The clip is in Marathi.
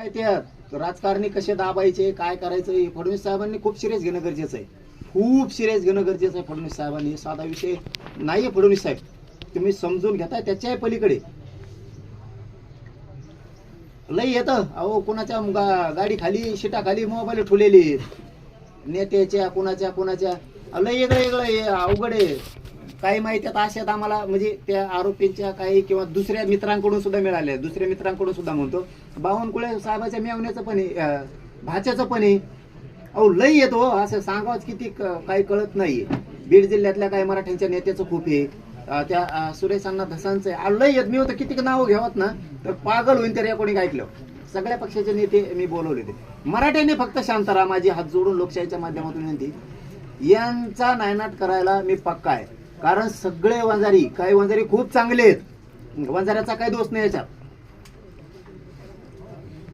काय ते राजकारणी कसे दाबायचे, काय करायचं, हे फडणवीस साहेबांनी खूप सिरियस घेणं गरजेचं आहे. खूप सिरियस घेणं गरजेचं आहे फडणवीस साहेबांनी. साधा विषय नाहीये फडणवीस साहेब, तुम्ही समजून घेताय त्याच्याही पलीकडे लई येतं. अहो कोणाच्या गाडी खाली शिटा खाली मोबाईल ठेवलेले नेत्याच्या, कोणाच्या लई वेगळं अवघड आहे. काही माहिती आता अशात आम्हाला म्हणजे त्या आरोपींच्या काही किंवा दुसऱ्या मित्रांकडून सुद्धा मिळाल्या, दुसऱ्या मित्रांकडून सुद्धा म्हणतो बावनकुळे साहेबाच्या मेवण्याचं पण आहे, भाच्याचं पण आहे. अहो लई येतो असं सांगावंच किती काही कळत नाहीये. बीड जिल्ह्यातल्या काही मराठ्यांच्या नेत्याचं खूप आहे, त्या सुरेश अण्णा धसांचं आहे. लई येत मी होतं किती नावं घ्यावत ना तर पागल होईन. तरी कोणी ऐकलं सगळ्या पक्षाचे नेते मी बोलवले ते. मराठ्यांनी फक्त शांत राहा, माझी हात जोडून लोकशाहीच्या माध्यमातून विनंती. यांचा नायनाट करायला मी पक्का आहे, कारण सगळे वंजारी, काही वंजारी खूप चांगले आहेत, वंजाऱ्याचा काही दोष नाही याच्यात.